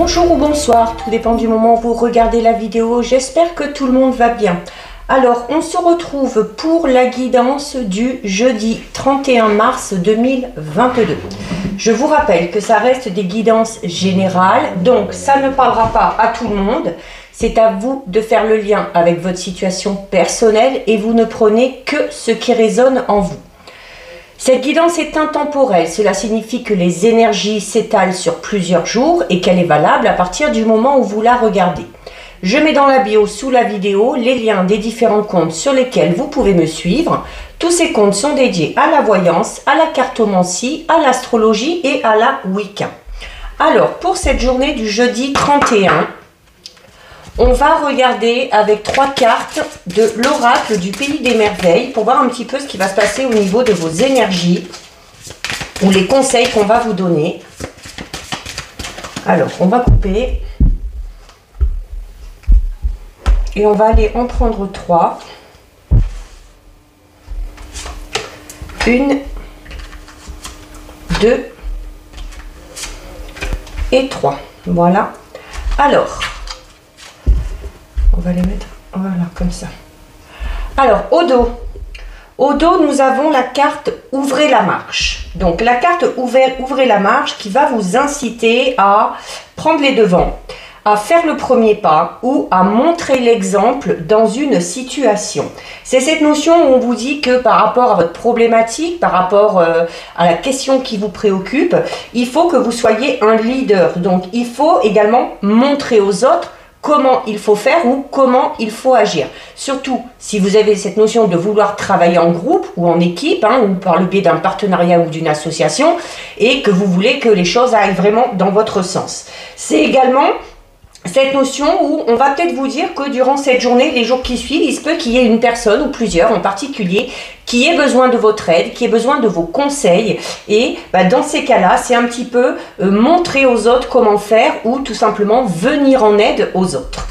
Bonjour ou bonsoir, tout dépend du moment où vous regardez la vidéo. J'espère que tout le monde va bien. Alors, on se retrouve pour la guidance du jeudi 31 mars 2022. Je vous rappelle que ça reste des guidances générales, donc ça ne parlera pas à tout le monde. C'est à vous de faire le lien avec votre situation personnelle et vous ne prenez que ce qui résonne en vous. Cette guidance est intemporelle, cela signifie que les énergies s'étalent sur plusieurs jours et qu'elle est valable à partir du moment où vous la regardez. Je mets dans la bio sous la vidéo les liens des différents comptes sur lesquels vous pouvez me suivre. Tous ces comptes sont dédiés à la voyance, à la cartomancie, à l'astrologie et à la Wicca. Alors, pour cette journée du jeudi 31, on va regarder avec 3 cartes de l'oracle du pays des merveilles pour voir un petit peu ce qui va se passer au niveau de vos énergies ou les conseils qu'on va vous donner. Alors, on va couper et on va aller en prendre 3. 1, 2 et 3. Voilà. Alors, on va les mettre, voilà, comme ça. Alors, au dos, nous avons la carte Ouvrez la marche. Donc, la carte Ouvrez la marche qui va vous inciter à prendre les devants, à faire le premier pas ou à montrer l'exemple dans une situation. C'est cette notion où on vous dit que par rapport à votre problématique, par rapport à la question qui vous préoccupe, il faut que vous soyez un leader. Donc, il faut également montrer aux autres comment il faut faire ou comment il faut agir. Surtout si vous avez cette notion de vouloir travailler en groupe ou en équipe, ou par le biais d'un partenariat ou d'une association, et que vous voulez que les choses aillent vraiment dans votre sens. C'est également cette notion où on va peut-être vous dire que durant cette journée, les jours qui suivent, il se peut qu'il y ait une personne ou plusieurs en particulier qui ait besoin de votre aide, qui ait besoin de vos conseils. Et dans ces cas-là, c'est un petit peu montrer aux autres comment faire ou tout simplement venir en aide aux autres.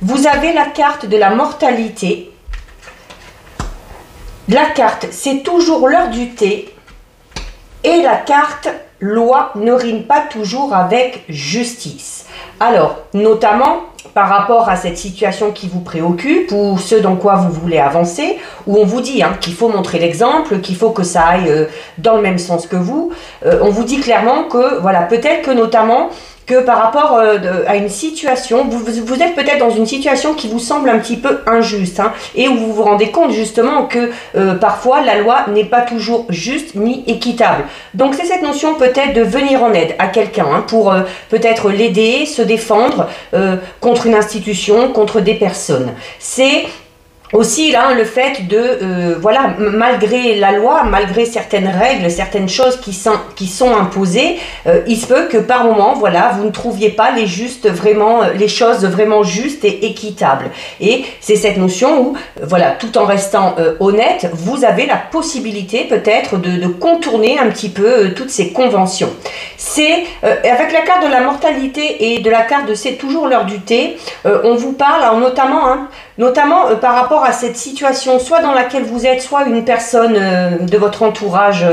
Vous avez la carte de la mortalité. La carte, c'est toujours l'heure du thé. Et la carte loi ne rime pas toujours avec justice. Alors, notamment par rapport à cette situation qui vous préoccupe ou ce dans quoi vous voulez avancer, où on vous dit qu'il faut montrer l'exemple, qu'il faut que ça aille dans le même sens que vous, on vous dit clairement que, voilà, peut-être que notamment que par rapport à une situation, vous êtes peut-être dans une situation qui vous semble un petit peu injuste, et où vous vous rendez compte justement que parfois la loi n'est pas toujours juste ni équitable. Donc c'est cette notion peut-être de venir en aide à quelqu'un pour peut-être l'aider, se défendre contre une institution, contre des personnes. C'est aussi là le fait de, voilà, malgré la loi, malgré certaines règles, certaines choses qui sont imposées, il se peut que par moment, voilà, vous ne trouviez pas les choses vraiment justes et équitables. Et c'est cette notion où, voilà, tout en restant honnête, vous avez la possibilité peut-être de contourner un petit peu toutes ces conventions. C'est avec la carte de la mortalité et de la carte de c'est toujours l'heure du thé, on vous parle alors, notamment par rapport à cette situation, soit dans laquelle vous êtes, soit une personne de votre entourage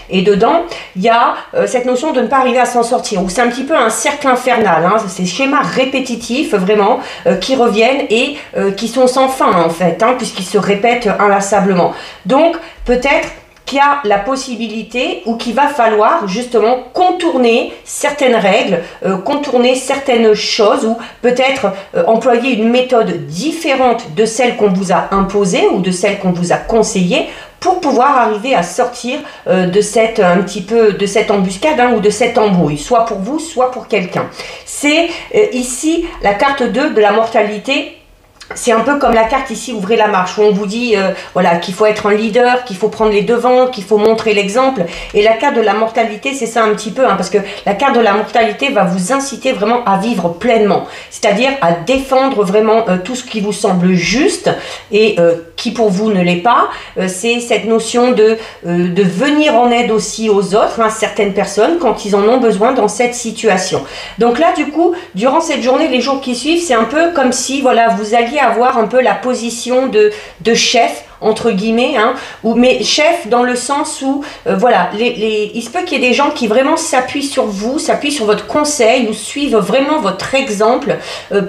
est dedans, il y a cette notion de ne pas arriver à s'en sortir, ou c'est un petit peu un cercle infernal, ces schémas répétitifs vraiment qui reviennent et qui sont sans fin en fait, puisqu'ils se répètent inlassablement. Donc peut-être qu'il y a la possibilité ou qu'il va falloir justement contourner certaines règles, contourner certaines choses ou peut-être employer une méthode différente de celle qu'on vous a imposée ou de celle qu'on vous a conseillée pour pouvoir arriver à sortir de cette embuscade ou de cette embrouille, soit pour vous, soit pour quelqu'un. C'est ici la carte 2 de la mortalité. C'est un peu comme la carte ici, Ouvrez la marche, où on vous dit voilà, qu'il faut être un leader, qu'il faut prendre les devants, qu'il faut montrer l'exemple. Et la carte de la mortalité, c'est ça un petit peu, parce que la carte de la mortalité va vous inciter vraiment à vivre pleinement, c'est-à-dire à défendre vraiment tout ce qui vous semble juste et qui pour vous ne l'est pas. C'est cette notion de venir en aide aussi aux autres, certaines personnes, quand ils en ont besoin dans cette situation. Donc là, du coup, durant cette journée, les jours qui suivent, c'est un peu comme si voilà, vous alliez avoir un peu la position de chef entre guillemets, hein, mais chef dans le sens où, voilà, il se peut qu'il y ait des gens qui vraiment s'appuient sur vous, s'appuient sur votre conseil ou suivent vraiment votre exemple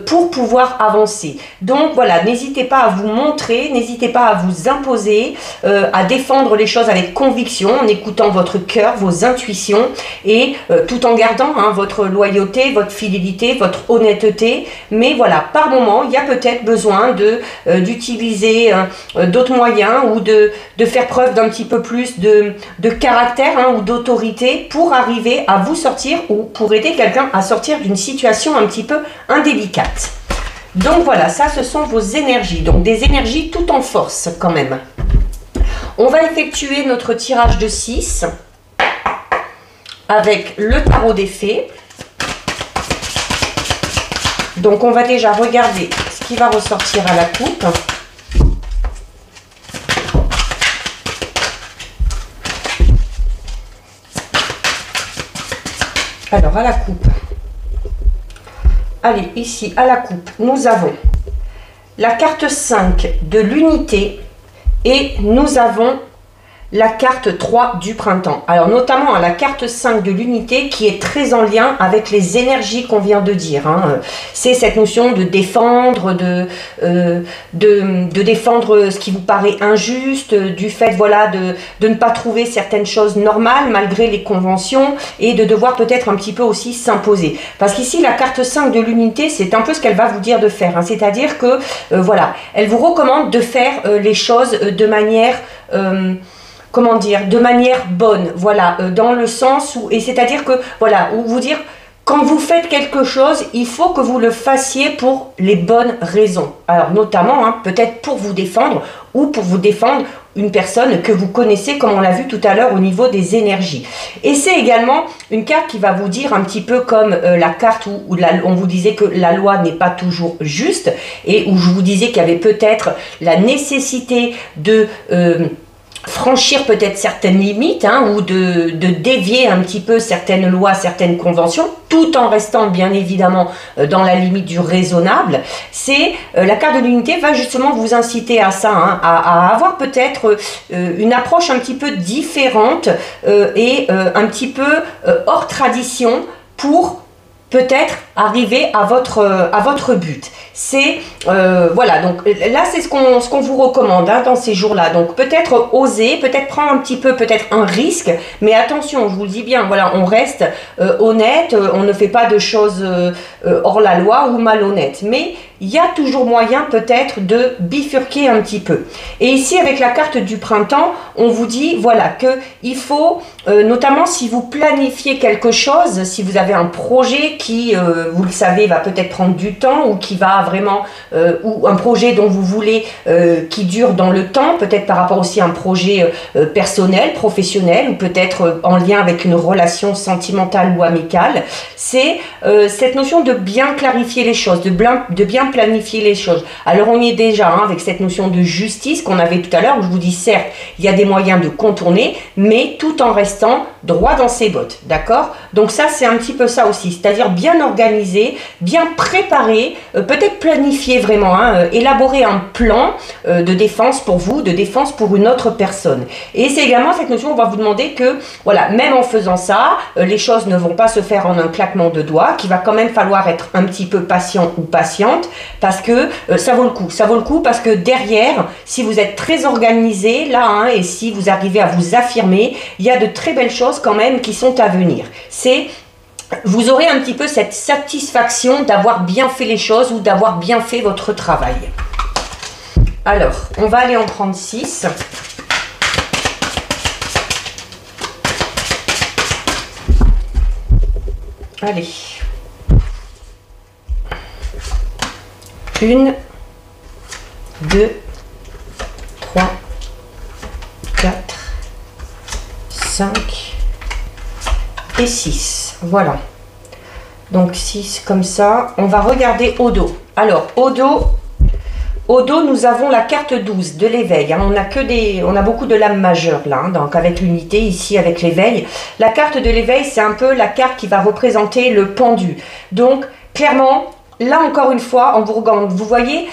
pour pouvoir avancer. Donc voilà, n'hésitez pas à vous montrer, n'hésitez pas à vous imposer, à défendre les choses avec conviction, en écoutant votre cœur, vos intuitions, et tout en gardant hein, votre loyauté, votre fidélité, votre honnêteté. Mais voilà, par moment, il y a peut-être besoin d'utiliser d'autres moyens ou de faire preuve d'un petit peu plus de caractère hein, ou d'autorité pour arriver à vous sortir ou pour aider quelqu'un à sortir d'une situation un petit peu indélicate. Donc voilà, ça ce sont vos énergies, donc des énergies tout en force quand même. On va effectuer notre tirage de 6 avec le tarot des fées. Donc on va déjà regarder ce qui va ressortir à la coupe. Alors à la coupe, allez ici à la coupe, nous avons la carte 5 de l'unité et nous avons la carte 3 du printemps. Alors notamment à la carte 5 de l'unité qui est très en lien avec les énergies qu'on vient de dire. Hein. C'est cette notion de défendre, de défendre ce qui vous paraît injuste, du fait voilà, de ne pas trouver certaines choses normales malgré les conventions et de devoir peut-être un petit peu aussi s'imposer. Parce qu'ici la carte 5 de l'unité c'est un peu ce qu'elle va vous dire de faire. Hein. C'est-à-dire que voilà, elle vous recommande de faire les choses de manière... comment dire, de manière bonne, voilà, dans le sens où, et c'est-à-dire que, voilà, où vous dire, quand vous faites quelque chose, il faut que vous le fassiez pour les bonnes raisons. Alors, notamment, hein, peut-être pour vous défendre ou pour vous défendre une personne que vous connaissez, comme on l'a vu tout à l'heure au niveau des énergies. Et c'est également une carte qui va vous dire un petit peu comme la carte où on vous disait que la loi n'est pas toujours juste et où je vous disais qu'il y avait peut-être la nécessité de... franchir peut-être certaines limites hein, ou de dévier un petit peu certaines lois, certaines conventions, tout en restant bien évidemment dans la limite du raisonnable. C'est la carte de l'unité va justement vous inciter à ça, hein, à avoir peut-être une approche un petit peu différente et un petit peu hors tradition pour peut-être arriver à votre but. C'est voilà, donc là c'est ce qu'on vous recommande hein, dans ces jours-là. Donc peut-être oser, peut-être prendre un petit peu peut-être un risque, mais attention, je vous le dis bien, voilà, on reste honnête, on ne fait pas de choses hors la loi ou malhonnêtes, mais il y a toujours moyen peut-être de bifurquer un petit peu. Et ici avec la carte du printemps, on vous dit voilà que il faut notamment si vous planifiez quelque chose, si vous avez un projet qui vous le savez va peut-être prendre du temps ou qui va vraiment ou un projet dont vous voulez qui dure dans le temps, peut-être par rapport aussi à un projet personnel, professionnel ou peut-être en lien avec une relation sentimentale ou amicale, c'est cette notion de bien clarifier les choses, de bien planifier les choses. Alors on y est déjà hein, avec cette notion de justice qu'on avait tout à l'heure où je vous dis certes il y a des moyens de contourner mais tout en restant droit dans ses bottes, d'accord? Donc ça c'est un petit peu ça aussi, c'est-à-dire bien organisé, bien préparé, peut-être planifier vraiment, hein, élaborer un plan de défense pour vous, de défense pour une autre personne. Et c'est également cette notion, on va vous demander que, voilà, même en faisant ça, les choses ne vont pas se faire en un claquement de doigts, qu'il va quand même falloir être un petit peu patient ou patiente, parce que ça vaut le coup parce que derrière, si vous êtes très organisé, là, hein, et si vous arrivez à vous affirmer, il y a de très belles choses quand même qui sont à venir. Vous aurez un petit peu cette satisfaction d'avoir bien fait les choses ou d'avoir bien fait votre travail. Alors, on va aller en prendre 6. Allez. 1, 2, 3, 4, 5 et 6. Voilà. Donc 6 comme ça. On va regarder au dos. Alors, au dos, nous avons la carte 12 de l'éveil. Hein. On a beaucoup de lames majeures là, hein, donc avec l'unité ici, avec l'éveil. La carte de l'éveil, c'est un peu la carte qui va représenter le pendu. Donc, clairement, là encore une fois, on vous regarde, vous voyez,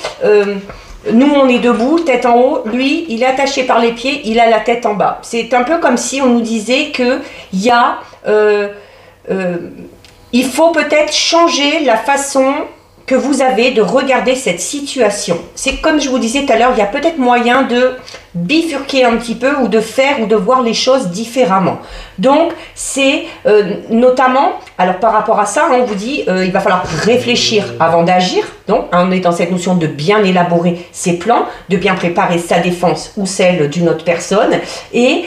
Nous, on est debout, tête en haut. Lui, il est attaché par les pieds, il a la tête en bas. C'est un peu comme si on nous disait qu'il y a... il faut peut-être changer la façon que vous avez de regarder cette situation. C'est comme je vous disais tout à l'heure, il y a peut-être moyen de bifurquer un petit peu ou de faire ou de voir les choses différemment. Donc, c'est notamment, alors par rapport à ça, on vous dit, il va falloir réfléchir avant d'agir. Donc, on est dans cette notion de bien élaborer ses plans, de bien préparer sa défense ou celle d'une autre personne et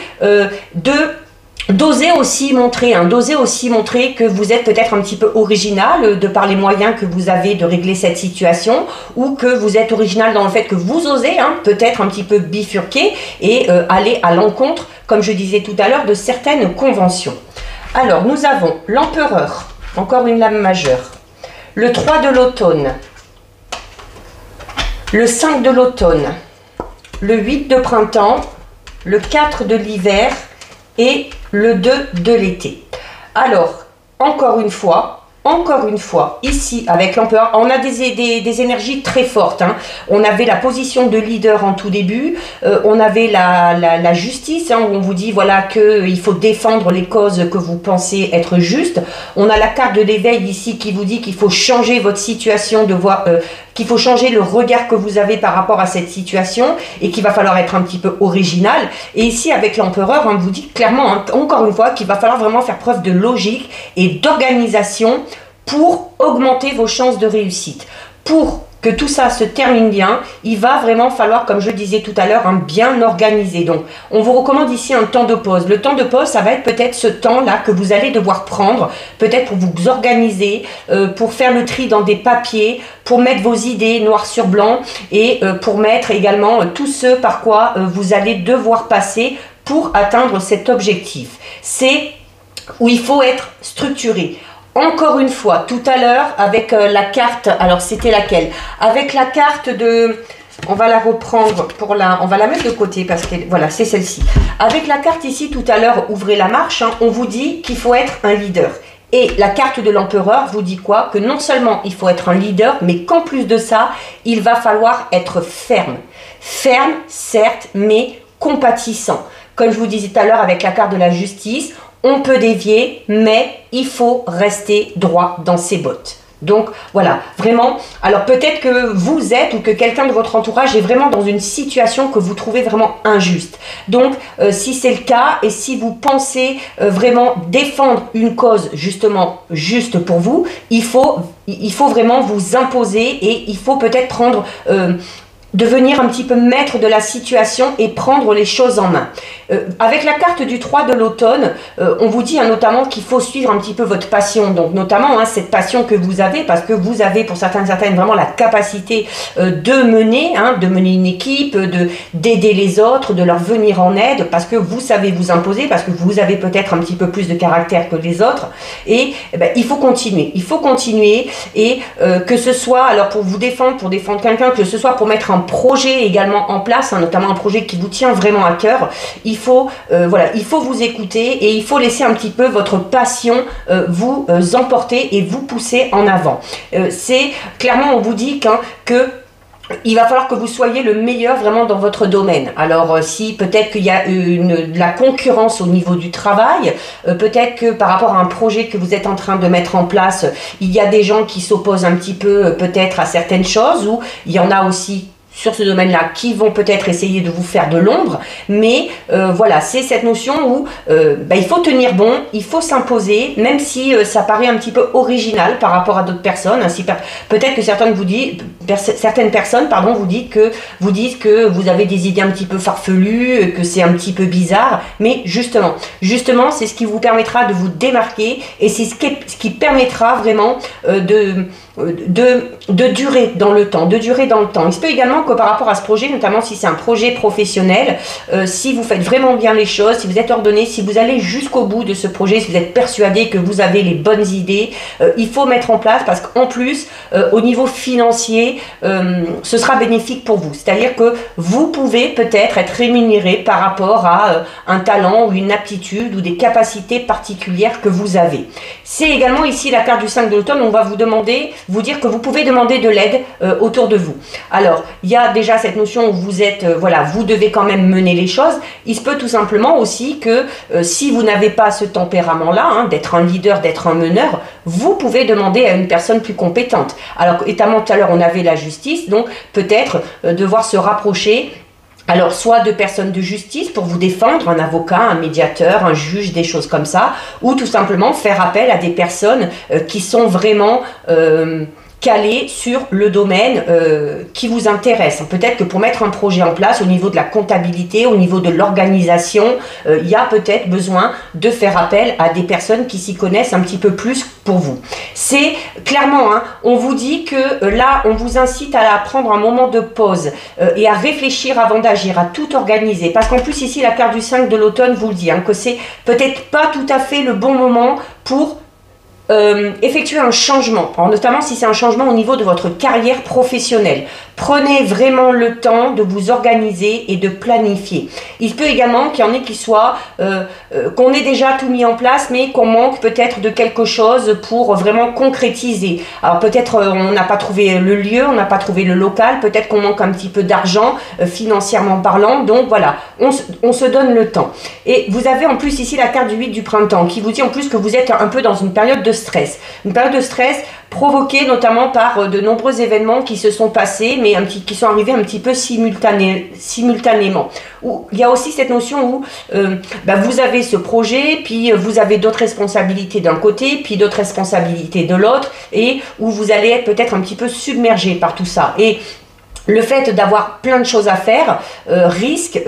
d'oser aussi montrer que vous êtes peut-être un petit peu original de par les moyens que vous avez de régler cette situation ou que vous êtes original dans le fait que vous osez peut-être un petit peu bifurquer et aller à l'encontre, comme je disais tout à l'heure, de certaines conventions. Alors, nous avons l'empereur, encore une lame majeure, le 3 de l'automne, le 5 de l'automne, le 8 de printemps, le 4 de l'hiver et le 2 de l'été. Alors, encore une fois, ici, avec l'empereur, on a des énergies très fortes. On avait la position de leader en tout début, on avait la justice, où on vous dit voilà qu'il faut défendre les causes que vous pensez être justes. On a la carte de l'éveil ici qui vous dit qu'il faut changer votre situation, qu'il faut changer le regard que vous avez par rapport à cette situation et qu'il va falloir être un petit peu original. Et ici, avec l'empereur, on vous dit clairement, encore une fois, qu'il va falloir vraiment faire preuve de logique et d'organisation pour augmenter vos chances de réussite. Pour que tout ça se termine bien, il va vraiment falloir, comme je le disais tout à l'heure, bien organiser. Donc, on vous recommande ici un temps de pause. Le temps de pause, ça va être peut-être ce temps-là que vous allez devoir prendre, peut-être pour vous organiser, pour faire le tri dans des papiers, pour mettre vos idées noir sur blanc et pour mettre également tout ce par quoi vous allez devoir passer pour atteindre cet objectif. C'est où il faut être structuré. Encore une fois, tout à l'heure, avec la carte, alors c'était laquelle? Avec la carte de... On va la reprendre on va la mettre de côté parce que voilà, c'est celle-ci. Avec la carte ici, tout à l'heure, ouvrez la marche, on vous dit qu'il faut être un leader. Et la carte de l'empereur vous dit quoi? Que non seulement il faut être un leader, mais qu'en plus de ça, il va falloir être ferme. Ferme, certes, mais compatissant. Comme je vous disais tout à l'heure avec la carte de la justice, on peut dévier, mais il faut rester droit dans ses bottes. Donc voilà, vraiment, alors peut-être que vous êtes ou que quelqu'un de votre entourage est vraiment dans une situation que vous trouvez vraiment injuste. Donc si c'est le cas et si vous pensez vraiment défendre une cause justement juste pour vous, il faut vraiment vous imposer et il faut peut-être prendre... devenir un petit peu maître de la situation et prendre les choses en main. Avec la carte du 3 de l'automne, on vous dit notamment qu'il faut suivre un petit peu votre passion. Donc notamment cette passion que vous avez, parce que vous avez pour certaines vraiment la capacité de mener une équipe, d'aider les autres, de leur venir en aide, parce que vous savez vous imposer, parce que vous avez peut-être un petit peu plus de caractère que les autres. Et il faut continuer et que ce soit alors pour vous défendre, pour défendre quelqu'un, que ce soit pour mettre un projet également en place, notamment un projet qui vous tient vraiment à cœur, il faut vous écouter et il faut laisser un petit peu votre passion vous emporter et vous pousser en avant. C'est clairement, on vous dit que il va falloir que vous soyez le meilleur vraiment dans votre domaine. Alors si peut-être qu'il y a de la concurrence au niveau du travail, peut-être que par rapport à un projet que vous êtes en train de mettre en place, il y a des gens qui s'opposent un petit peu peut-être à certaines choses, ou il y en a aussi sur ce domaine-là qui vont peut-être essayer de vous faire de l'ombre, mais voilà, c'est cette notion où il faut tenir bon, il faut s'imposer, même si ça paraît un petit peu original par rapport à d'autres personnes. Peut-être que certaines personnes vous disent que vous avez des idées un petit peu farfelues, que c'est un petit peu bizarre, mais justement, c'est ce qui vous permettra de vous démarquer et c'est ce qui permettra vraiment de durer dans le temps, Il se peut également que par rapport à ce projet, notamment si c'est un projet professionnel, si vous faites vraiment bien les choses, si vous êtes ordonné, si vous allez jusqu'au bout de ce projet, si vous êtes persuadé que vous avez les bonnes idées, il faut mettre en place parce qu'en plus, au niveau financier, ce sera bénéfique pour vous. C'est-à-dire que vous pouvez peut-être être rémunéré par rapport à un talent ou une aptitude ou des capacités particulières que vous avez. C'est également ici la carte du 5 de l'automne, on va vous demander vous dire que vous pouvez demander de l'aide autour de vous. Alors, il y a déjà cette notion où vous êtes, voilà, vous devez quand même mener les choses. Il se peut tout simplement aussi que si vous n'avez pas ce tempérament-là, hein, d'être un leader, d'être un meneur, vous pouvez demander à une personne plus compétente. Alors, évidemment, tout à l'heure, on avait la justice, donc peut-être devoir se rapprocher. Alors, soit de personnes de justice pour vous défendre, un avocat, un médiateur, un juge, des choses comme ça, ou tout simplement faire appel à des personnes qui sont vraiment calées sur le domaine qui vous intéresse. Peut-être que pour mettre un projet en place au niveau de la comptabilité, au niveau de l'organisation, il y a peut-être besoin de faire appel à des personnes qui s'y connaissent un petit peu plus pour vous. C'est clairement, hein, on vous dit que là, on vous incite à prendre un moment de pause et à réfléchir avant d'agir, à tout organiser. Parce qu'en plus, ici, la carte du 5 de l'automne vous le dit, hein, que c'est peut-être pas tout à fait le bon moment pour effectuer un changement, alors notamment si c'est un changement au niveau de votre carrière professionnelle. Prenez vraiment le temps de vous organiser et de planifier. Il peut également qu'il y en ait qui soient, qu'on ait déjà tout mis en place, mais qu'on manque peut-être de quelque chose pour vraiment concrétiser. Alors peut-être on n'a pas trouvé le lieu, on n'a pas trouvé le local, peut-être qu'on manque un petit peu d'argent, financièrement parlant. Donc voilà, on se donne le temps. Et vous avez en plus ici la carte du 8 du printemps qui vous dit en plus que vous êtes un peu dans une période de stress. Une période de stress provoquée notamment par de nombreux événements qui se sont passés, mais qui sont arrivés un petit peu simultanément. Il y a aussi cette notion où vous avez ce projet, puis vous avez d'autres responsabilités d'un côté, puis d'autres responsabilités de l'autre, et où vous allez être peut-être un petit peu submergé par tout ça. Et le fait d'avoir plein de choses à faire risque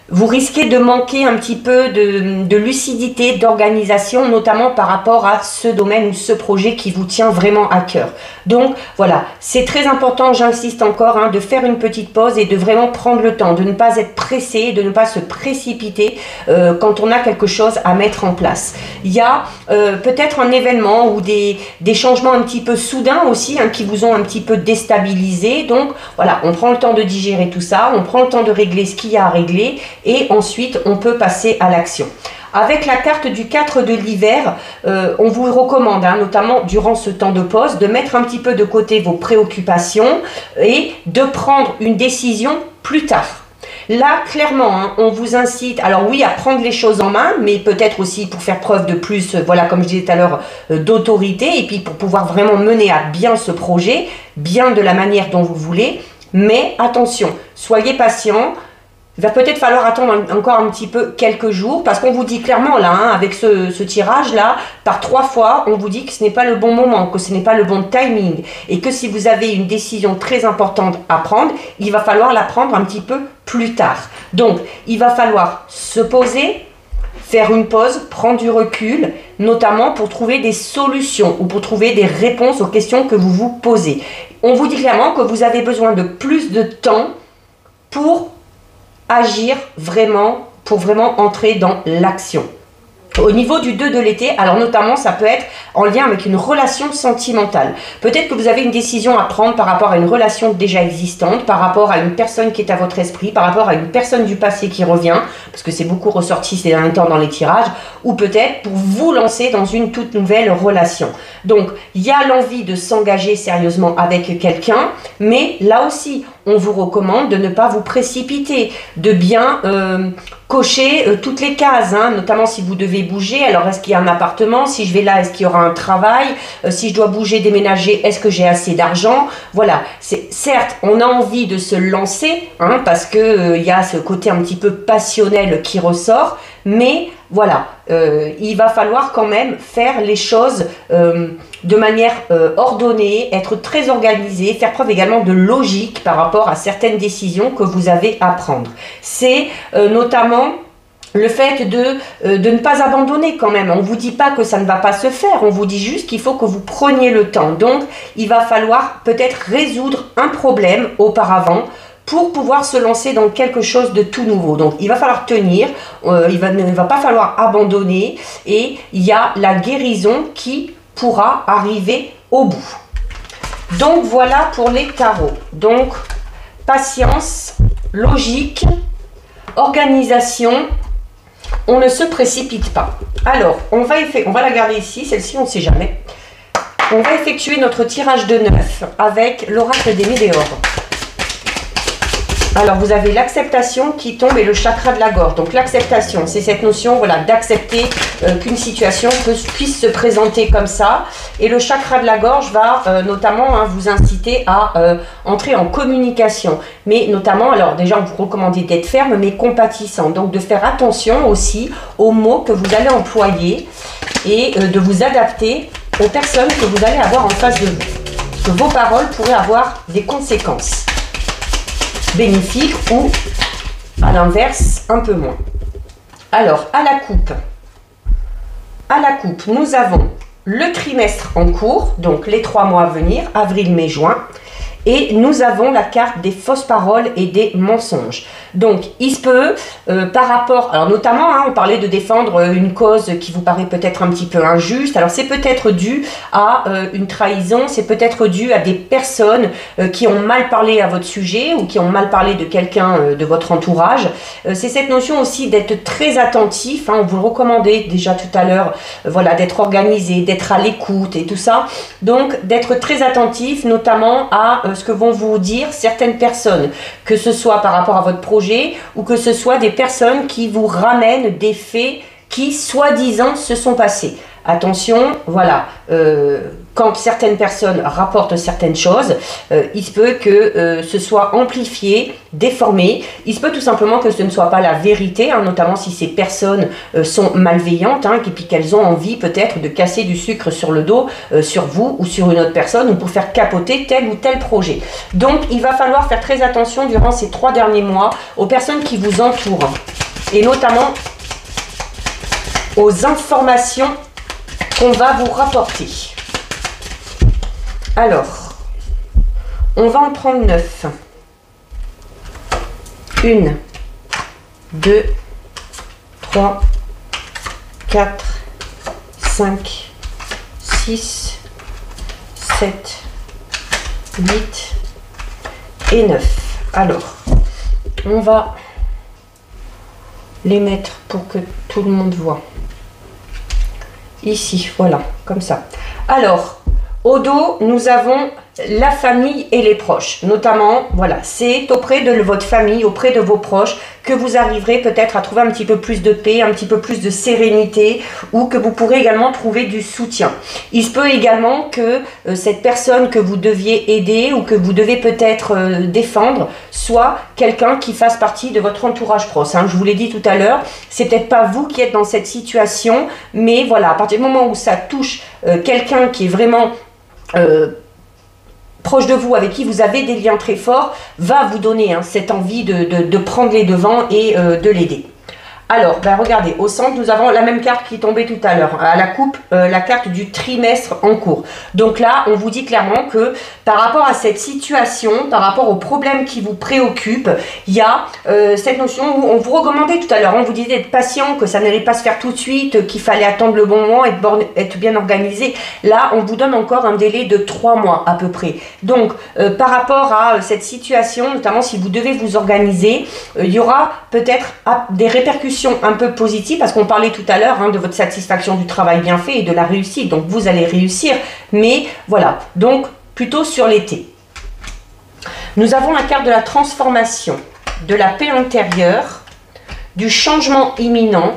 vous risquez de manquer un petit peu de lucidité, d'organisation, notamment par rapport à ce domaine ou ce projet qui vous tient vraiment à cœur. Donc voilà, c'est très important, j'insiste encore, hein, de faire une petite pause et de vraiment prendre le temps, de ne pas être pressé, de ne pas se précipiter quand on a quelque chose à mettre en place. Il y a peut-être un événement ou des changements un petit peu soudains aussi, hein, qui vous ont un petit peu déstabilisé. Donc voilà, on prend le temps de digérer tout ça, on prend le temps de régler ce qu'il y a à régler, et ensuite on peut passer à l'action. Avec la carte du 4 de l'hiver, on vous recommande, hein, notamment durant ce temps de pause, de mettre un petit peu de côté vos préoccupations et de prendre une décision plus tard. Là, clairement, hein, on vous incite, alors oui, à prendre les choses en main, mais peut-être aussi pour faire preuve de plus, voilà, comme je disais tout à l'heure, d'autorité, et puis pour pouvoir vraiment mener à bien ce projet, bien de la manière dont vous voulez. Mais attention, soyez patient. Il va peut-être falloir attendre encore un petit peu quelques jours, parce qu'on vous dit clairement là, hein, avec ce tirage-là, par 3 fois, on vous dit que ce n'est pas le bon moment, que ce n'est pas le bon timing, et que si vous avez une décision très importante à prendre, il va falloir la prendre un petit peu plus tard. Donc, il va falloir se poser, faire une pause, prendre du recul, notamment pour trouver des solutions ou pour trouver des réponses aux questions que vous vous posez. On vous dit clairement que vous avez besoin de plus de temps pour agir vraiment, pour vraiment entrer dans l'action. Au niveau du 2 de l'été, alors notamment ça peut être en lien avec une relation sentimentale. Peut-être que vous avez une décision à prendre par rapport à une relation déjà existante, par rapport à une personne qui est à votre esprit, par rapport à une personne du passé qui revient, parce que c'est beaucoup ressorti ces derniers temps dans les tirages, ou peut-être pour vous lancer dans une toute nouvelle relation. Donc il y a l'envie de s'engager sérieusement avec quelqu'un, mais là aussi on vous recommande de ne pas vous précipiter, de bien cocher toutes les cases, hein, notamment si vous devez bouger. Alors est-ce qu'il y a un appartement? Si je vais là, est-ce qu'il y aura un travail? Si je dois bouger, déménager, est-ce que j'ai assez d'argent? Voilà, certes, on a envie de se lancer, hein, parce que y a ce côté un petit peu passionnel qui ressort, mais voilà, il va falloir quand même faire les choses de manière ordonnée, être très organisé, faire preuve également de logique par rapport à certaines décisions que vous avez à prendre. C'est notamment le fait de ne pas abandonner quand même. On ne vous dit pas que ça ne va pas se faire, on vous dit juste qu'il faut que vous preniez le temps. Donc, il va falloir peut-être résoudre un problème auparavant pour pouvoir se lancer dans quelque chose de tout nouveau. Donc, il va falloir tenir, il ne va pas falloir abandonner, et il y a la guérison qui pourra arriver au bout. Donc, voilà pour les tarots. Donc, patience, logique, organisation, on ne se précipite pas. Alors, on va la garder ici, celle-ci, on ne sait jamais. On va effectuer notre tirage de 9 avec l'oracle des météores. Alors, vous avez l'acceptation qui tombe et le chakra de la gorge. Donc, l'acceptation, c'est cette notion, voilà, d'accepter qu'une situation puisse se présenter comme ça. Et le chakra de la gorge va notamment vous inciter à entrer en communication. Mais notamment, alors déjà, on vous recommande d'être ferme, mais compatissant. Donc, de faire attention aussi aux mots que vous allez employer et de vous adapter aux personnes que vous allez avoir en face de vous. Parce que vos paroles pourraient avoir des conséquences bénéfiques ou à l'inverse un peu moins. Alors à la coupe, nous avons le trimestre en cours, donc les 3 mois à venir, avril, mai, juin, et nous avons la carte des fausses paroles et des mensonges. Donc il se peut par rapport, alors notamment on parlait de défendre une cause qui vous paraît peut-être un petit peu injuste, alors c'est peut-être dû à une trahison, c'est peut-être dû à des personnes qui ont mal parlé à votre sujet ou qui ont mal parlé de quelqu'un de votre entourage. C'est cette notion aussi d'être très attentif, on vous le recommandait déjà tout à l'heure, voilà, d'être organisé, d'être à l'écoute et tout ça, donc d'être très attentif notamment à ce que vont vous dire certaines personnes, que ce soit par rapport à votre projet ou que ce soit des personnes qui vous ramènent des faits qui soi-disant se sont passés. Attention, voilà, quand certaines personnes rapportent certaines choses, il se peut que ce soit amplifié, déformé. Il se peut tout simplement que ce ne soit pas la vérité, notamment si ces personnes sont malveillantes, et puis qu'elles ont envie peut-être de casser du sucre sur le dos, sur vous ou sur une autre personne, ou pour faire capoter tel ou tel projet. Donc, il va falloir faire très attention durant ces 3 derniers mois aux personnes qui vous entourent, et notamment aux informations qu'on va vous rapporter. Alors, on va en prendre 9. 1, 2, 3, 4, 5, 6, 7, 8 et 9. Alors, on va les mettre pour que tout le monde voit. Ici, voilà, comme ça. Alors, au dos, nous avons la famille et les proches. Notamment, voilà, c'est auprès de votre famille, auprès de vos proches, que vous arriverez peut-être à trouver un petit peu plus de paix, un petit peu plus de sérénité, ou que vous pourrez également trouver du soutien. Il se peut également que cette personne que vous deviez aider ou que vous devez peut-être défendre soit quelqu'un qui fasse partie de votre entourage proche. Je vous l'ai dit tout à l'heure, c'est peut-être pas vous qui êtes dans cette situation, mais voilà, à partir du moment où ça touche quelqu'un qui est vraiment proche de vous, avec qui vous avez des liens très forts, va vous donner cette envie de prendre les devants et de l'aider. Alors, regardez, au centre, nous avons la même carte qui tombait tout à l'heure. À la coupe, la carte du trimestre en cours. Donc là, on vous dit clairement que par rapport à cette situation, par rapport aux problèmes qui vous préoccupent, il y a cette notion où on vous recommandait tout à l'heure, on vous disait d'être patient, que ça n'allait pas se faire tout de suite, qu'il fallait attendre le bon moment, être bien organisé. Là, on vous donne encore un délai de 3 mois à peu près. Donc, par rapport à cette situation, notamment si vous devez vous organiser, il y aura peut-être des répercussions un peu positive, parce qu'on parlait tout à l'heure de votre satisfaction du travail bien fait et de la réussite, donc vous allez réussir, mais voilà, donc plutôt sur l'été. Nous avons la carte de la transformation, de la paix intérieure, du changement imminent,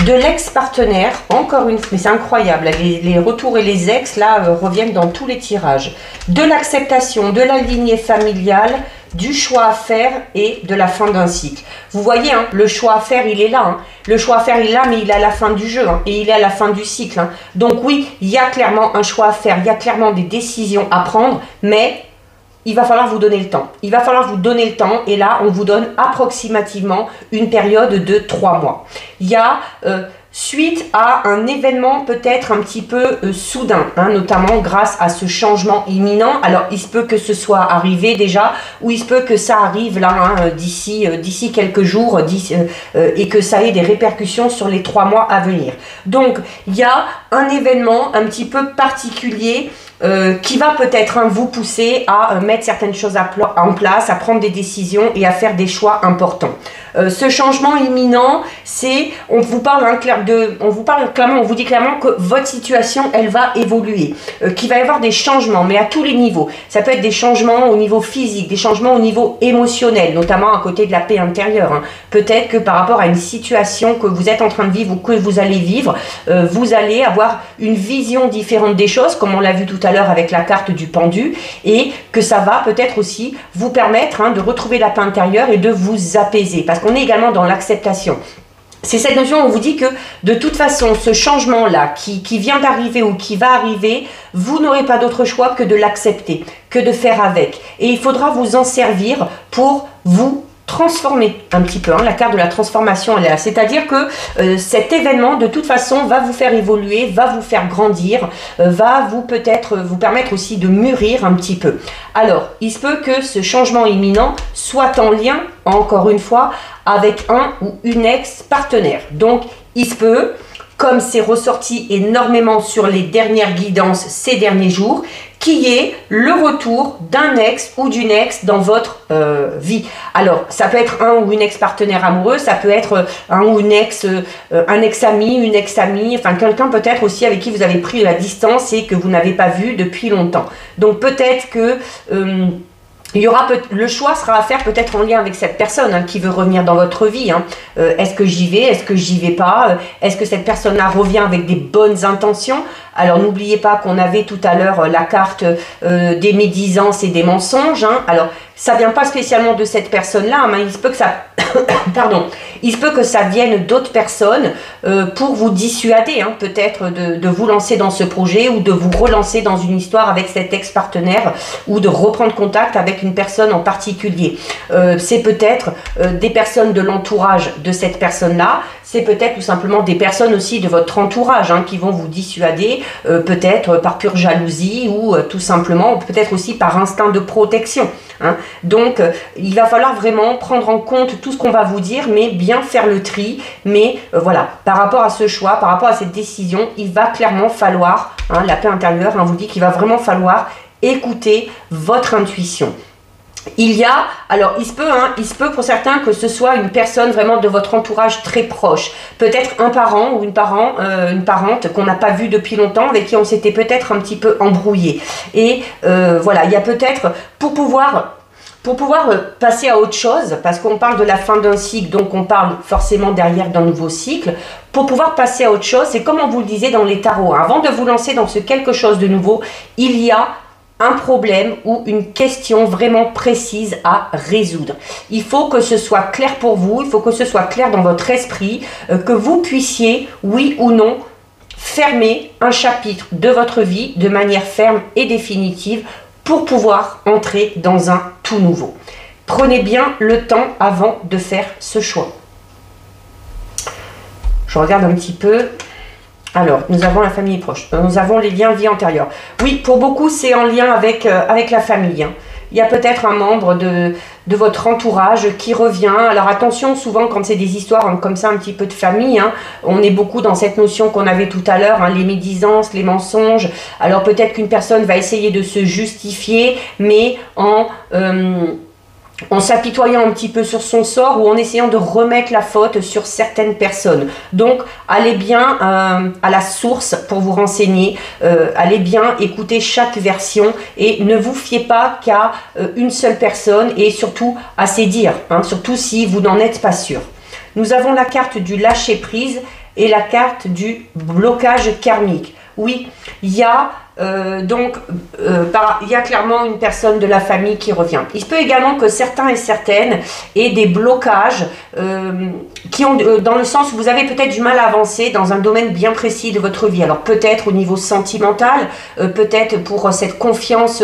de l'ex-partenaire, encore une fois, mais c'est incroyable, les retours et les ex là reviennent dans tous les tirages, de l'acceptation, de la lignée familiale, du choix à faire et de la fin d'un cycle. Vous voyez, le choix à faire, il est là. Le choix à faire, il est là, mais il est à la fin du jeu et il est à la fin du cycle. Donc oui, il y a clairement un choix à faire, il y a clairement des décisions à prendre, mais il va falloir vous donner le temps. Il va falloir vous donner le temps et là, on vous donne approximativement une période de 3 mois. Il y a... suite à un événement peut-être un petit peu soudain, notamment grâce à ce changement imminent. Alors, il se peut que ce soit arrivé déjà, ou il se peut que ça arrive là, d'ici quelques jours, et que ça ait des répercussions sur les 3 mois à venir. Donc, il y a un événement un petit peu particulier qui va peut-être vous pousser à mettre certaines choses en place, à prendre des décisions et à faire des choix importants. Ce changement imminent, c'est, on vous parle clairement, on vous dit clairement que votre situation, elle va évoluer, qu'il va y avoir des changements, mais à tous les niveaux. Ça peut être des changements au niveau physique, des changements au niveau émotionnel, notamment à côté de la paix intérieure, hein. Peut-être que par rapport à une situation que vous êtes en train de vivre ou que vous allez vivre, vous allez avoir une vision différente des choses, comme on l'a vu tout à l'heure avec la carte du pendu, et que ça va peut-être aussi vous permettre, hein, de retrouver la paix intérieure et de vous apaiser, parce qu'on est également dans l'acceptation. C'est cette notion où on vous dit que de toute façon, ce changement-là qui vient d'arriver ou qui va arriver, vous n'aurez pas d'autre choix que de l'accepter, que de faire avec. Et il faudra vous en servir pour vous transformer un petit peu, hein. La carte de la transformation, elle est là. C'est-à-dire que cet événement, de toute façon, va vous faire évoluer, va vous faire grandir, va peut-être vous permettre aussi de mûrir un petit peu. Alors, il se peut que ce changement imminent soit en lien, encore une fois, avec un ou une ex-partenaire. Donc, il se peut, comme c'est ressorti énormément sur les dernières guidances ces derniers jours, qu'il y ait le retour d'un ex ou d'une ex dans votre vie. Alors, ça peut être un ou une ex-partenaire amoureux, ça peut être un ou une un ex-ami, une ex-amie, enfin quelqu'un peut-être aussi avec qui vous avez pris la distance et que vous n'avez pas vu depuis longtemps. Donc peut-être que le choix sera à faire peut-être en lien avec cette personne, hein, qui veut revenir dans votre vie, hein. Est-ce que j'y vais? Est-ce que j'y vais pas? Est-ce que cette personne-là revient avec des bonnes intentions? Alors n'oubliez pas qu'on avait tout à l'heure la carte des médisances et des mensonges, hein. Alors ça vient pas spécialement de cette personne-là, mais il se peut que ça pardon, il se peut que ça vienne d'autres personnes pour vous dissuader, hein, peut-être de vous lancer dans ce projet ou de vous relancer dans une histoire avec cet ex-partenaire ou de reprendre contact avec une personne en particulier. C'est peut-être des personnes de l'entourage de cette personne-là, c'est peut-être tout simplement des personnes aussi de votre entourage, hein, qui vont vous dissuader, peut-être par pure jalousie ou tout simplement, peut-être aussi par instinct de protection, hein. Donc, il va falloir vraiment prendre en compte tout ce qu'on va vous dire, mais bien faire le tri. Mais voilà, par rapport à ce choix, par rapport à cette décision, il va clairement falloir, hein, la paix intérieure, hein, vous dit qu'il va vraiment falloir écouter votre intuition. Alors il se peut pour certains que ce soit une personne vraiment de votre entourage très proche, peut-être un parent ou une parente qu'on n'a pas vu depuis longtemps, avec qui on s'était peut-être un petit peu embrouillé. Et voilà, il y a peut-être, pour pouvoir passer à autre chose, parce qu'on parle de la fin d'un cycle, donc on parle forcément derrière d'un nouveau cycle, pour pouvoir passer à autre chose, c'est comme on vous le disait dans les tarots, hein, avant de vous lancer dans ce quelque chose de nouveau, il y a un problème ou une question vraiment précise à résoudre. Il faut que ce soit clair pour vous, il faut que ce soit clair dans votre esprit, que vous puissiez, oui ou non, fermer un chapitre de votre vie de manière ferme et définitive pour pouvoir entrer dans un tout nouveau. Prenez bien le temps avant de faire ce choix. Je regarde un petit peu. Alors, nous avons la famille proche, nous avons les liens vie antérieure. Oui, pour beaucoup, c'est en lien avec la famille, hein. Il y a peut-être un membre de votre entourage qui revient. Alors attention, souvent quand c'est des histoires comme ça, un petit peu de famille, hein, on est beaucoup dans cette notion qu'on avait tout à l'heure, hein, les médisances, les mensonges. Alors peut-être qu'une personne va essayer de se justifier, mais en s'apitoyant un petit peu sur son sort ou en essayant de remettre la faute sur certaines personnes. Donc, allez bien à la source pour vous renseigner, allez bien écouter chaque version et ne vous fiez pas qu'à une seule personne et surtout à ses dires, hein, surtout si vous n'en êtes pas sûr. Nous avons la carte du lâcher-prise et la carte du blocage karmique. Oui, il y a il y a clairement une personne de la famille qui revient. Il se peut également que certains et certaines aient des blocages qui ont, dans le sens où vous avez peut-être du mal à avancer dans un domaine bien précis de votre vie. Alors peut-être au niveau sentimental, peut-être pour cette confiance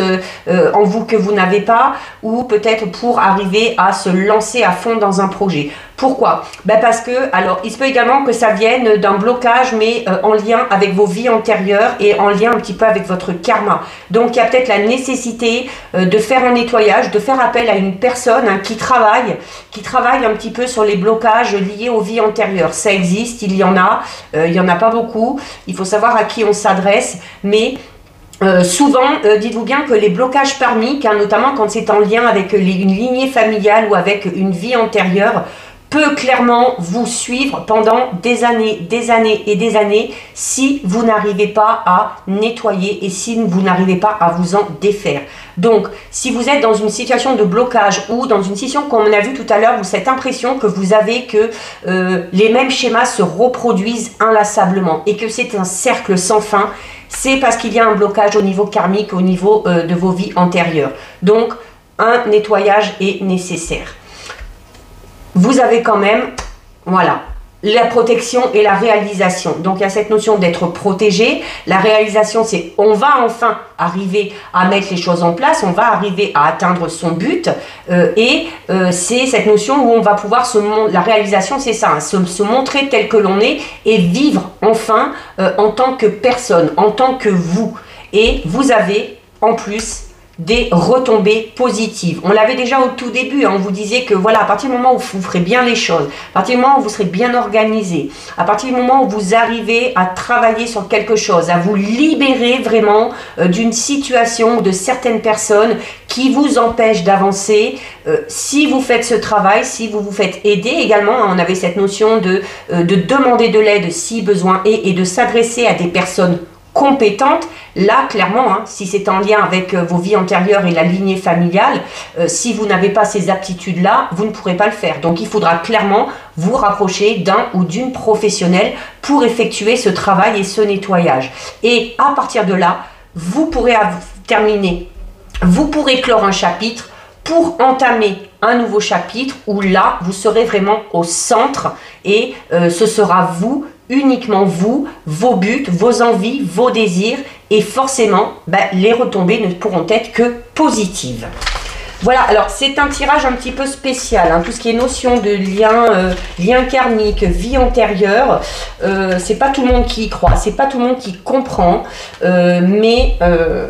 en vous que vous n'avez pas, ou peut-être pour arriver à se lancer à fond dans un projet. Pourquoi? Ben parce que, alors, il se peut également que ça vienne d'un blocage, mais en lien avec vos vies antérieures et en lien un petit peu avec votre karma. Donc, il y a peut-être la nécessité de faire un nettoyage, de faire appel à une personne, hein, qui travaille un petit peu sur les blocages liés aux vies antérieures. Ça existe, il y en a pas beaucoup. Il faut savoir à qui on s'adresse, mais Souvent, dites-vous bien que les blocages karmiques, hein, notamment quand c'est en lien avec une lignée familiale ou avec une vie antérieure, peut clairement vous suivre pendant des années et des années si vous n'arrivez pas à nettoyer et si vous n'arrivez pas à vous en défaire. Donc, si vous êtes dans une situation de blocage ou dans une situation, comme on a vu tout à l'heure, vous cette impression que vous avez que les mêmes schémas se reproduisent inlassablement et que c'est un cercle sans fin, c'est parce qu'il y a un blocage au niveau karmique, au niveau de vos vies antérieures. Donc, un nettoyage est nécessaire. Vous avez quand même, voilà, la protection et la réalisation. Donc, il y a cette notion d'être protégé. La réalisation, c'est on va enfin arriver à mettre les choses en place, on va arriver à atteindre son but. C'est cette notion où on va pouvoir la réalisation, c'est ça, hein, se montrer tel que l'on est et vivre enfin en tant que personne, en tant que vous. Et vous avez en plus des retombées positives. On l'avait déjà au tout début, hein, on vous disait que voilà, à partir du moment où vous ferez bien les choses, à partir du moment où vous serez bien organisé, à partir du moment où vous arrivez à travailler sur quelque chose, à vous libérer vraiment d'une situation ou de certaines personnes qui vous empêchent d'avancer, si vous faites ce travail, si vous vous faites aider également, hein, on avait cette notion de demander de l'aide si besoin est et de s'adresser à des personnes compétente, là clairement, hein, si c'est en lien avec vos vies antérieures et la lignée familiale, si vous n'avez pas ces aptitudes-là, vous ne pourrez pas le faire. Donc il faudra clairement vous rapprocher d'un ou d'une professionnelle pour effectuer ce travail et ce nettoyage. Et à partir de là, vous pourrez terminer, vous pourrez clore un chapitre pour entamer un nouveau chapitre où là, vous serez vraiment au centre et ce sera vous, uniquement vous, vos buts, vos envies, vos désirs et forcément, les retombées ne pourront être que positives. Voilà, alors c'est un tirage un petit peu spécial, hein, tout ce qui est notion de lien karmique, vie antérieure, c'est pas tout le monde qui y croit, c'est pas tout le monde qui comprend, mais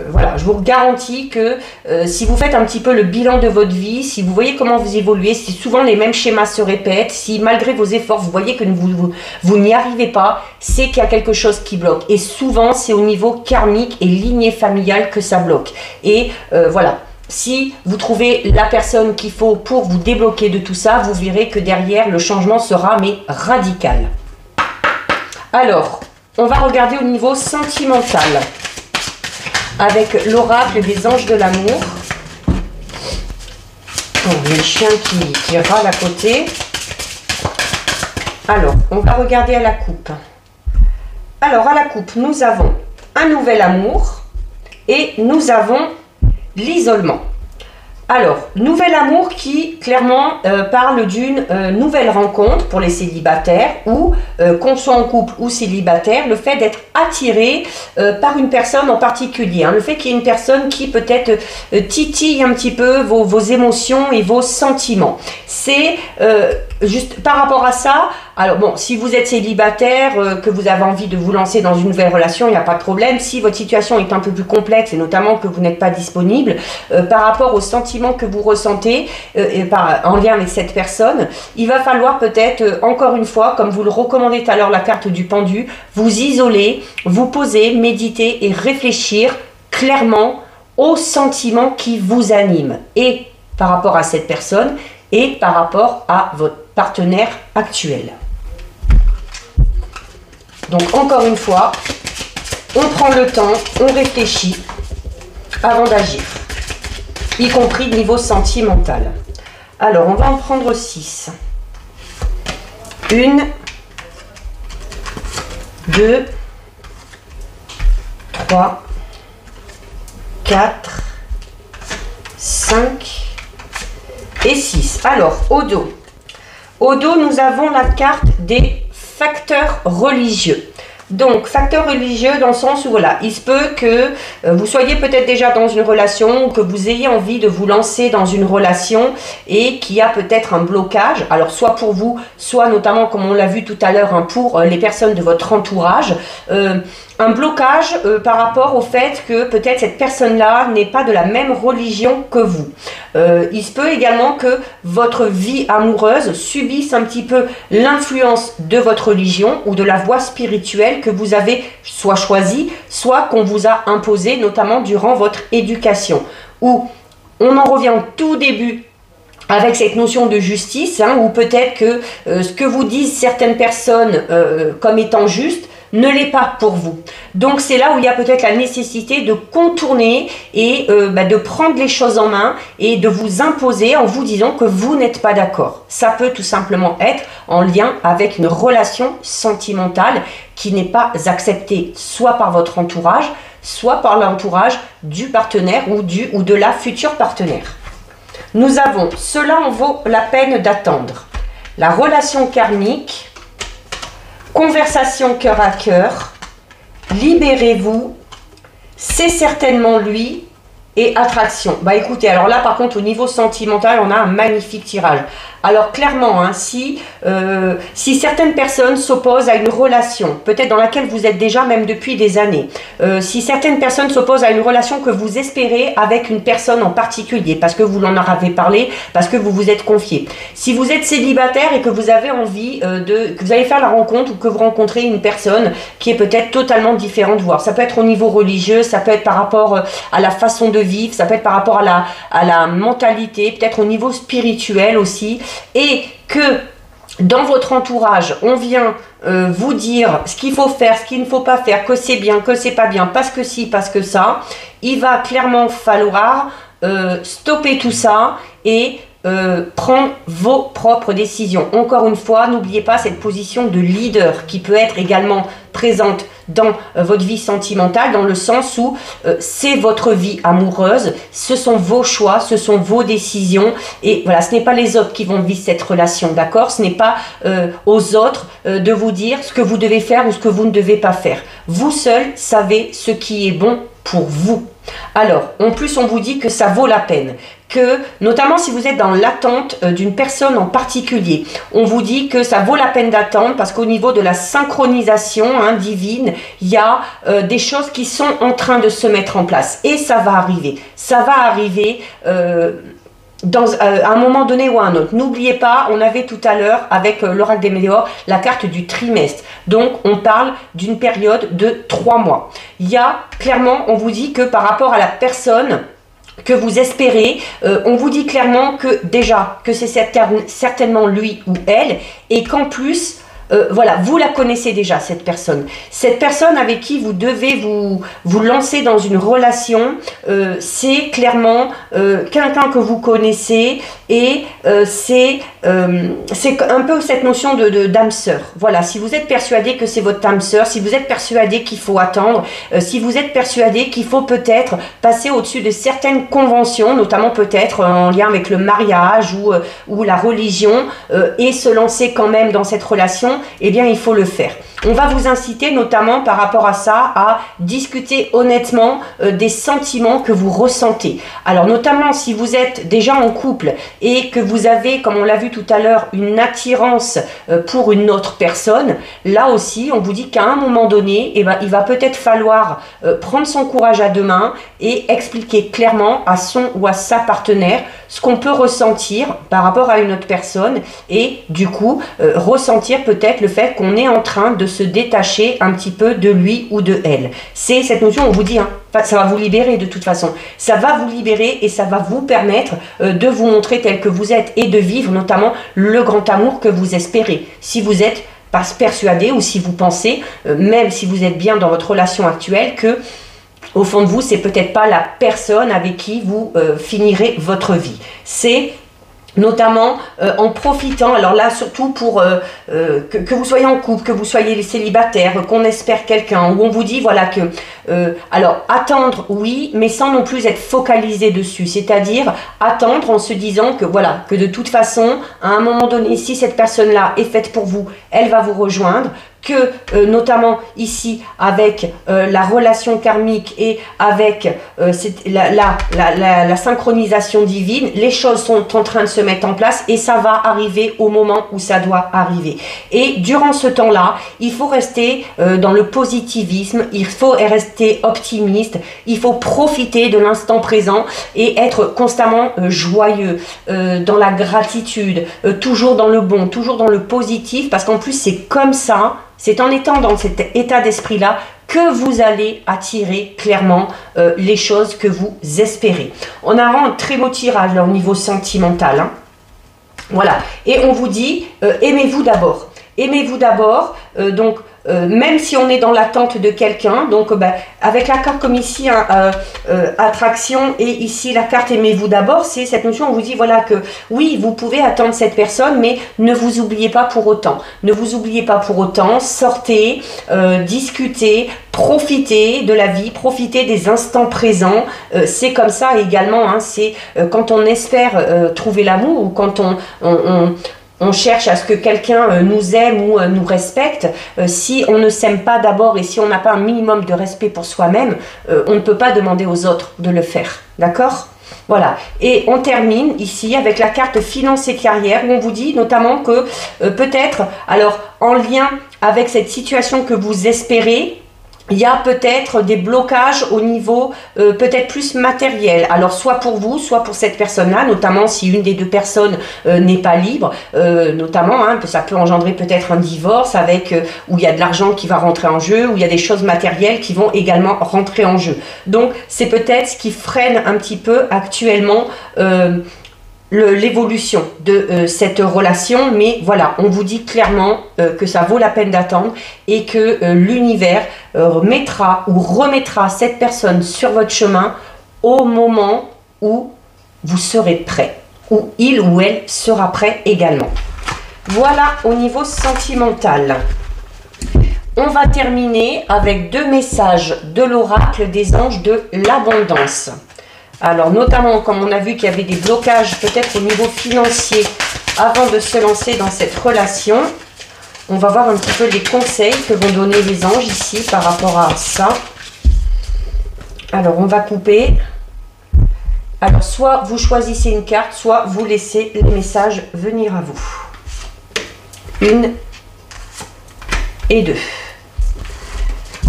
voilà, je vous garantis que si vous faites un petit peu le bilan de votre vie, si vous voyez comment vous évoluez, si souvent les mêmes schémas se répètent, si malgré vos efforts vous voyez que vous n'y arrivez pas, c'est qu'il y a quelque chose qui bloque. Et souvent c'est au niveau karmique et lignée familiale que ça bloque. Et voilà. Si vous trouvez la personne qu'il faut pour vous débloquer de tout ça, vous verrez que derrière, le changement sera mais radical. Alors, on va regarder au niveau sentimental avec l'oracle des anges de l'amour. Il y a le chien qui râle à côté. Alors, on va regarder à la coupe. Alors, à la coupe, nous avons un nouvel amour et nous avons l'isolement. Alors, nouvel amour qui clairement parle d'une nouvelle rencontre pour les célibataires ou qu'on soit en couple ou célibataire, le fait d'être attiré par une personne en particulier, hein, le fait qu'il y ait une personne qui peut-être titille un petit peu vos émotions et vos sentiments. C'est juste par rapport à ça. Alors bon, si vous êtes célibataire, que vous avez envie de vous lancer dans une nouvelle relation, il n'y a pas de problème. Si votre situation est un peu plus complexe et notamment que vous n'êtes pas disponible, par rapport aux sentiments que vous ressentez en lien avec cette personne, il va falloir peut-être, encore une fois, comme vous le recommandez tout à l'heure la carte du pendu, vous isoler, vous poser, méditer et réfléchir clairement aux sentiments qui vous animent et par rapport à cette personne et par rapport à votre partenaire actuel. Donc encore une fois, on prend le temps, on réfléchit avant d'agir, y compris niveau sentimental. Alors on va en prendre 6. 1, 2, 3, 4, 5 et 6. Alors, au dos. Au dos, nous avons la carte des facteurs religieux. Donc, facteurs religieux dans le sens où, voilà, il se peut que vous soyez peut-être déjà dans une relation ou que vous ayez envie de vous lancer dans une relation et qu'il y a peut-être un blocage. Alors, soit pour vous, soit notamment, comme on l'a vu tout à l'heure, hein, pour les personnes de votre entourage. un blocage par rapport au fait que peut-être cette personne-là n'est pas de la même religion que vous. Il se peut également que votre vie amoureuse subisse un petit peu l'influence de votre religion ou de la voie spirituelle que vous avez soit choisie, soit qu'on vous a imposée, notamment durant votre éducation. Où on en revient au tout début avec cette notion de justice, ou peut-être que ce que vous disent certaines personnes comme étant juste, ne l'est pas pour vous. Donc c'est là où il y a peut-être la nécessité de contourner et de prendre les choses en main et de vous imposer en vous disant que vous n'êtes pas d'accord. Ça peut tout simplement être en lien avec une relation sentimentale qui n'est pas acceptée soit par votre entourage, soit par l'entourage du partenaire ou de la future partenaire. Nous avons, cela en vaut la peine d'attendre. La relation karmique, conversation cœur à cœur, libérez-vous, c'est certainement lui et attraction. Bah écoutez, alors là par contre au niveau sentimental, on a un magnifique tirage. Alors clairement, si certaines personnes s'opposent à une relation, peut-être dans laquelle vous êtes déjà même depuis des années, si certaines personnes s'opposent à une relation que vous espérez avec une personne en particulier, parce que vous en avez parlé, parce que vous vous êtes confié. Si vous êtes célibataire et que vous avez envie que vous allez faire la rencontre ou que vous rencontrez une personne qui est peut-être totalement différente de vous. Ça peut être au niveau religieux, ça peut être par rapport à la façon de vivre, ça peut être par rapport à la mentalité, peut-être au niveau spirituel aussi. Et que dans votre entourage, on vient vous dire ce qu'il faut faire, ce qu'il ne faut pas faire, que c'est bien, que c'est pas bien, parce que si, parce que ça, il va clairement falloir stopper tout ça et prendre vos propres décisions. Encore une fois, n'oubliez pas cette position de leader qui peut être également présente dans votre vie sentimentale, dans le sens où c'est votre vie amoureuse, ce sont vos choix, ce sont vos décisions, et voilà, ce n'est pas les autres qui vont vivre cette relation, d'accord? Ce n'est pas aux autres de vous dire ce que vous devez faire ou ce que vous ne devez pas faire. Vous seul savez ce qui est bon pour vous. Alors, en plus, on vous dit que ça vaut la peine, que notamment si vous êtes dans l'attente d'une personne en particulier, on vous dit que ça vaut la peine d'attendre parce qu'au niveau de la synchronisation divine, il y a des choses qui sont en train de se mettre en place et ça va arriver. Ça va arriver à un moment donné ou à un autre. N'oubliez pas, on avait tout à l'heure avec l'oracle des météores la carte du trimestre. Donc on parle d'une période de 3 mois. Il y a clairement, on vous dit que par rapport à la personne que vous espérez, on vous dit clairement que déjà, que c'est certainement lui ou elle, et qu'en plus, voilà, vous la connaissez déjà, cette personne. Cette personne avec qui vous devez vous lancer dans une relation, c'est clairement quelqu'un que vous connaissez et c'est un peu cette notion d'âme sœur. Voilà, si vous êtes persuadé que c'est votre âme sœur, si vous êtes persuadé qu'il faut attendre, si vous êtes persuadé qu'il faut peut-être passer au-dessus de certaines conventions, notamment peut-être en lien avec le mariage ou la religion, et se lancer quand même dans cette relation, eh bien il faut le faire. On va vous inciter notamment par rapport à ça à discuter honnêtement des sentiments que vous ressentez. Alors notamment si vous êtes déjà en couple et que vous avez, comme on l'a vu tout à l'heure, une attirance pour une autre personne, là aussi on vous dit qu'à un moment donné, eh ben, il va peut-être falloir prendre son courage à deux mains et expliquer clairement à son ou à sa partenaire ce qu'on peut ressentir par rapport à une autre personne et du coup ressentir peut-être le fait qu'on est en train de se détacher un petit peu de lui ou de elle. C'est cette notion, on vous dit, ça va vous libérer de toute façon. Ça va vous libérer et ça va vous permettre de vous montrer tel que vous êtes et de vivre notamment le grand amour que vous espérez. Si vous êtes pas persuadé ou si vous pensez, même si vous êtes bien dans votre relation actuelle, que au fond de vous, c'est peut-être pas la personne avec qui vous finirez votre vie. C'est notamment en profitant, alors là surtout pour que vous soyez en couple, que vous soyez célibataire, qu'on espère quelqu'un, où on vous dit voilà que alors attendre oui, mais sans non plus être focalisé dessus, c'est-à-dire attendre en se disant que voilà, que de toute façon à un moment donné, si cette personne là est faite pour vous, elle va vous rejoindre, que notamment ici avec la relation karmique et avec la synchronisation divine, les choses sont en train de se mettre en place et ça va arriver au moment où ça doit arriver. Et durant ce temps-là, il faut rester dans le positivisme, il faut rester optimiste, il faut profiter de l'instant présent et être constamment joyeux, dans la gratitude, toujours dans le bon, toujours dans le positif, parce qu'en plus c'est comme ça, c'est en étant dans cet état d'esprit-là que vous allez attirer clairement les choses que vous espérez. On a un très beau tirage là au niveau sentimental, hein. Voilà, et on vous dit aimez-vous d'abord. Aimez-vous d'abord, donc même si on est dans l'attente de quelqu'un, donc avec la carte comme ici, hein, attraction, et ici la carte aimez-vous d'abord, c'est cette notion, on vous dit voilà que oui, vous pouvez attendre cette personne, mais ne vous oubliez pas pour autant. Ne vous oubliez pas pour autant, sortez, discutez, profitez de la vie, profitez des instants présents. C'est comme ça également, hein, c'est quand on espère trouver l'amour ou quand on cherche à ce que quelqu'un nous aime ou nous respecte. Si on ne s'aime pas d'abord et si on n'a pas un minimum de respect pour soi-même, on ne peut pas demander aux autres de le faire. D'accord ? Voilà. Et on termine ici avec la carte finance et carrière où on vous dit notamment que peut-être, alors en lien avec cette situation que vous espérez, il y a peut-être des blocages au niveau peut-être plus matériel. Alors soit pour vous, soit pour cette personne-là, notamment si une des deux personnes n'est pas libre, notamment, hein, ça peut engendrer peut-être un divorce avec où il y a de l'argent qui va rentrer en jeu, où il y a des choses matérielles qui vont également rentrer en jeu. Donc c'est peut-être ce qui freine un petit peu actuellement l'évolution de cette relation, mais voilà, on vous dit clairement que ça vaut la peine d'attendre et que l'univers mettra ou remettra cette personne sur votre chemin au moment où vous serez prêt, où il ou elle sera prêt également. Voilà au niveau sentimental. On va terminer avec 2 messages de l'oracle des anges de l'abondance. Alors notamment, comme on a vu qu'il y avait des blocages peut-être au niveau financier avant de se lancer dans cette relation, on va voir un petit peu les conseils que vont donner les anges ici par rapport à ça. Alors on va couper. Alors soit vous choisissez une carte, soit vous laissez les messages venir à vous. 1 et 2.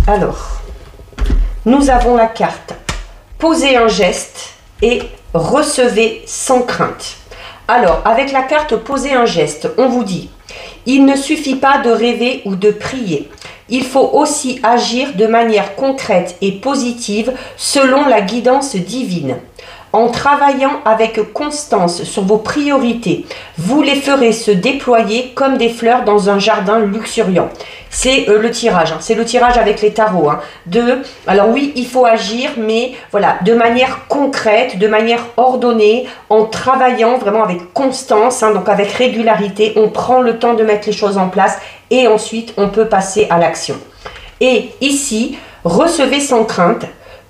Alors, nous avons la carte. Posez un geste et recevez sans crainte. Alors, avec la carte Posez un geste, on vous dit, il ne suffit pas de rêver ou de prier. Il faut aussi agir de manière concrète et positive selon la guidance divine. En travaillant avec constance sur vos priorités, vous les ferez se déployer comme des fleurs dans un jardin luxuriant. C'est le tirage, hein. C'est le tirage avec les tarots. Hein. Alors oui, il faut agir, mais voilà, de manière concrète, de manière ordonnée, en travaillant vraiment avec constance, hein, donc avec régularité. On prend le temps de mettre les choses en place et ensuite on peut passer à l'action. Et ici, recevez sans crainte.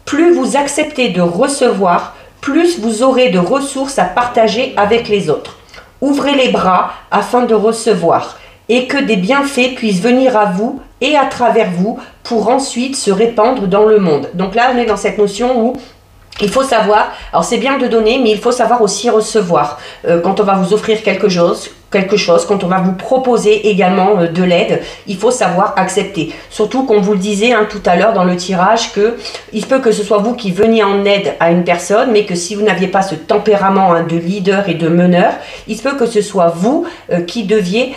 Plus vous acceptez de recevoir, plus vous aurez de ressources à partager avec les autres. Ouvrez les bras afin de recevoir et que des bienfaits puissent venir à vous et à travers vous pour ensuite se répandre dans le monde. Donc là, on est dans cette notion où il faut savoir, alors c'est bien de donner, mais il faut savoir aussi recevoir. Quand on va vous offrir quelque chose, quand on va vous proposer également de l'aide, il faut savoir accepter. Surtout qu'on vous le disait hein, tout à l'heure dans le tirage, que il se peut que ce soit vous qui veniez en aide à une personne, mais que si vous n'aviez pas ce tempérament hein, de leader et de meneur, il se peut que ce soit vous qui deviez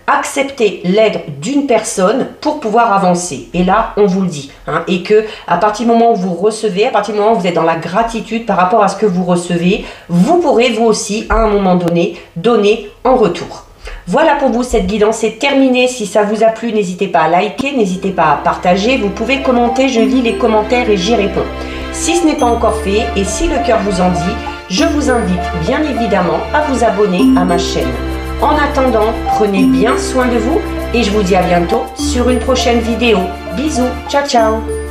accepter l'aide d'une personne pour pouvoir avancer. Et là, on vous le dit. Hein, et que à partir du moment où vous recevez, à partir du moment où vous êtes dans la gratitude par rapport à ce que vous recevez, vous pourrez vous aussi, à un moment donné, donner en retour. Voilà pour vous, cette guidance est terminée. Si ça vous a plu, n'hésitez pas à liker, n'hésitez pas à partager. Vous pouvez commenter, je lis les commentaires et j'y réponds. Si ce n'est pas encore fait et si le cœur vous en dit, je vous invite bien évidemment à vous abonner à ma chaîne. En attendant, prenez bien soin de vous et je vous dis à bientôt sur une prochaine vidéo. Bisous, ciao ciao.